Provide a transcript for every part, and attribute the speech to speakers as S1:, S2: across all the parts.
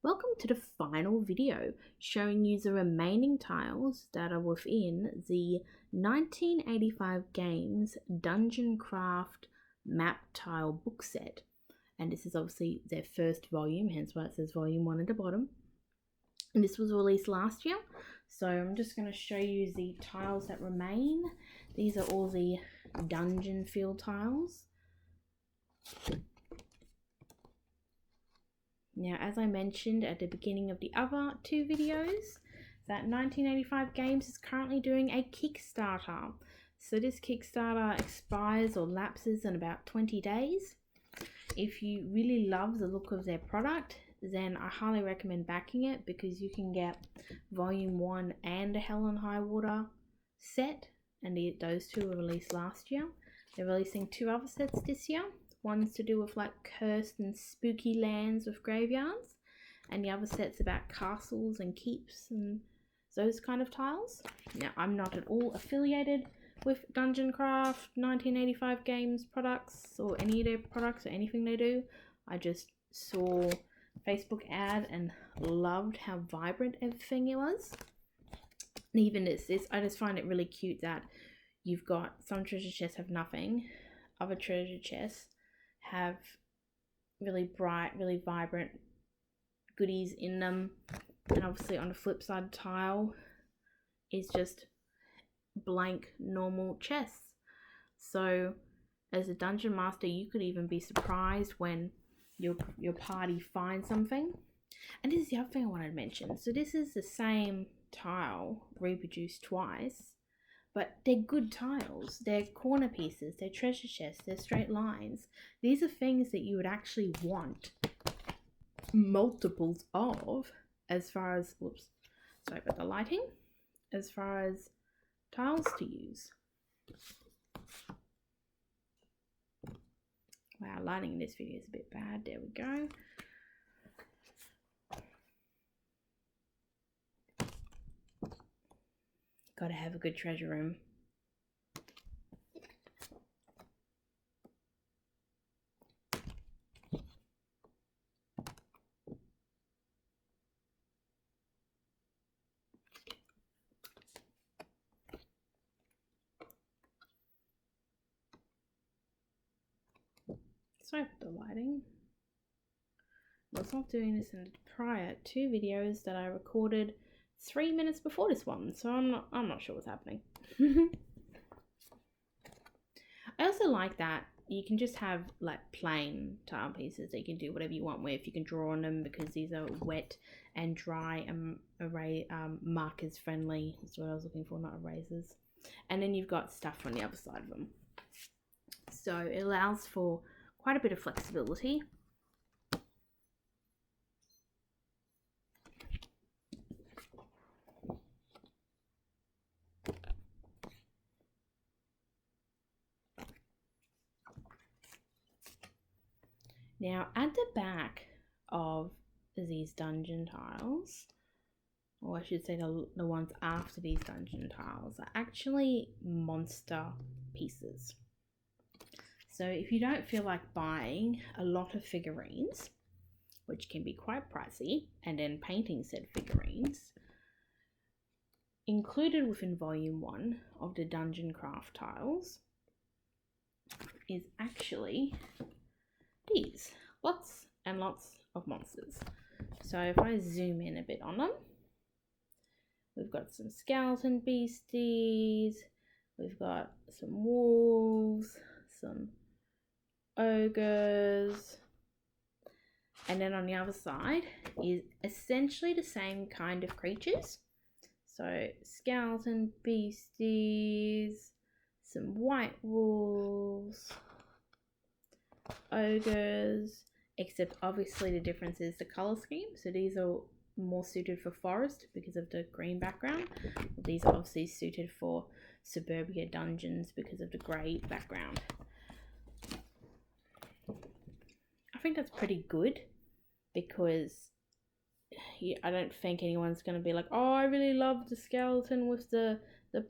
S1: Welcome to the final video showing you the remaining tiles that are within the 1985 Games Dungeon Craft map tile book set. And this is obviously their first volume, hence why it says volume 1 at the bottom. And this was released last year, so I'm just going to show you the tiles that remain. These are all the dungeon feel tiles. Now, as I mentioned at the beginning of the other two videos, that 1985 Games is currently doing a Kickstarter. So this Kickstarter expires or lapses in about 20 days. If you really love the look of their product, then I highly recommend backing it because you can get Volume 1 and a Hell and High Water set, and those two were released last year. They're releasing two other sets this year. One's to do with like cursed and spooky lands with graveyards, and the other set's about castles and keeps and those kind of tiles. Now, I'm not at all affiliated with Dungeon Craft 1985 Games products or any of their products or anything they do. I just saw Facebook ad and loved how vibrant everything it was. And even this, I just find it really cute that you've got some treasure chests have nothing, other treasure chests have really bright, really vibrant goodies in them, and obviously on the flip side tile is just blank normal chests. So as a dungeon master, you could even be surprised when your party finds something. And this is the other thing I wanted to mention. So this is the same tile reproduced twice, but they're good tiles. They're corner pieces, they're treasure chests, they're straight lines. These are things that you would actually want multiples of as far as, whoops, sorry about the lighting, as far as tiles to use. Wow, lighting in this video is a bit bad. There we go. Gotta have a good treasure room. Sorry for the lighting. I was not doing this in the prior two videos that I recorded 3 minutes before this one, so I'm not sure what's happening. I also like that you can just have like plain tile pieces that you can do whatever you want with. You can draw on them because these are wet and dry and markers friendly. That's what I was looking for, not erasers. And then you've got stuff on the other side of them. So it allows for quite a bit of flexibility. Now, at the back of these dungeon tiles, or I should say the ones after these dungeon tiles, are actually monster pieces. So if you don't feel like buying a lot of figurines, which can be quite pricey, and then painting said figurines, included within volume 1 of the Dungeon Craft tiles is actually these, lots and lots of monsters. So if I zoom in a bit on them, we've got some skeleton beasties, we've got some wolves, some ogres, and then on the other side is essentially the same kind of creatures. So skeleton beasties, some white wolves, ogres, except obviously the difference is the color scheme. So these are more suited for forest because of the green background. These are obviously suited for suburbia dungeons because of the grey background. I think that's pretty good because I don't think anyone's going to be like, oh, I really love the skeleton with the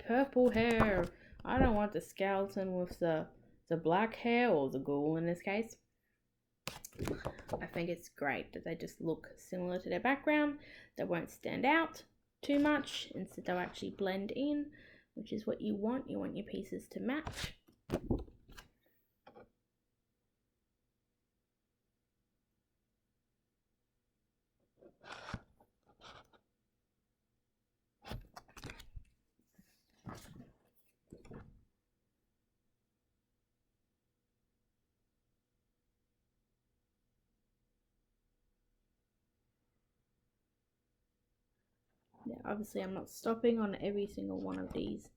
S1: purple hair. I don't want the skeleton with the black hair, or the ghoul in this case. I think it's great that they just look similar to their background. They won't stand out too much. Instead, they'll actually blend in, which is what you want. You want your pieces to match. Now, obviously I'm not stopping on every single one of these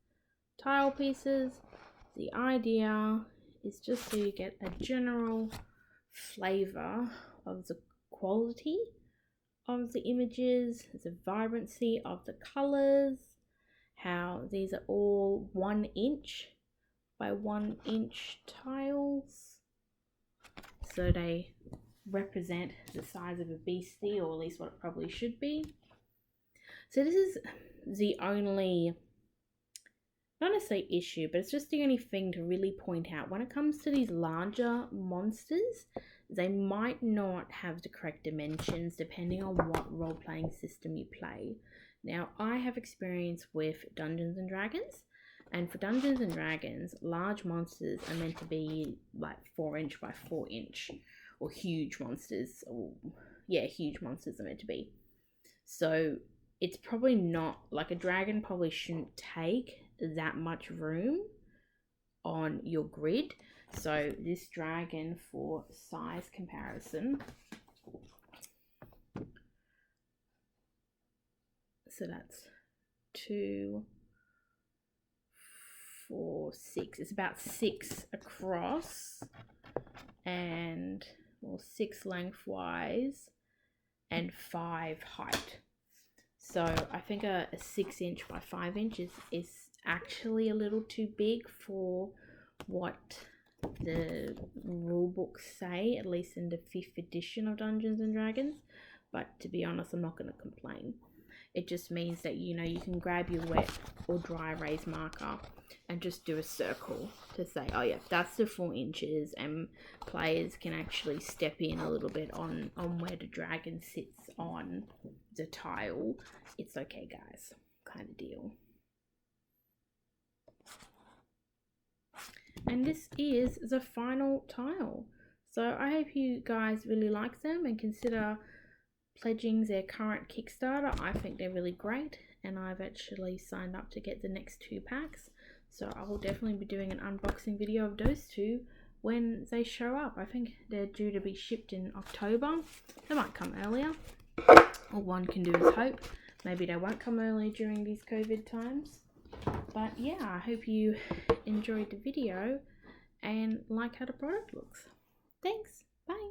S1: tile pieces. The idea is just so you get a general flavor of the quality of the images, the vibrancy of the colors, how these are all 1 inch by 1 inch tiles. So they represent the size of a beastie, or at least what it probably should be. So this is the only, not necessarily issue, but it's just the only thing to really point out. When it comes to these larger monsters, they might not have the correct dimensions depending on what role-playing system you play. Now, I have experience with Dungeons and Dragons, and for Dungeons and Dragons, large monsters are meant to be like 4 inch by 4 inch, or huge monsters, or yeah, huge monsters are meant to be. So it's probably not, like a dragon probably shouldn't take that much room on your grid. So this dragon, for size comparison, so that's 2, 4, 6. It's about 6 across, and 6 lengthwise, and 5 height. So I think a 6 inch by 5 inches is actually a little too big for what the rule books say, at least in the 5th edition of Dungeons and Dragons. But to be honest, I'm not going to complain. It just means that, you know, you can grab your wet or dry erase marker and just do a circle to say, oh yeah, that's the 4 inches, and players can actually step in a little bit on where the dragon sits on the tile. It's okay, guys, kind of deal. And this is the final tile. So I hope you guys really like them and consider pledging their current Kickstarter. I think they're really great, and I've actually signed up to get the next 2 packs. So I will definitely be doing an unboxing video of those 2 when they show up. I think they're due to be shipped in October. They might come earlier. All one can do is hope. Maybe they won't come early during these COVID times. But yeah, I hope you enjoyed the video and like how the product looks. Thanks. Bye.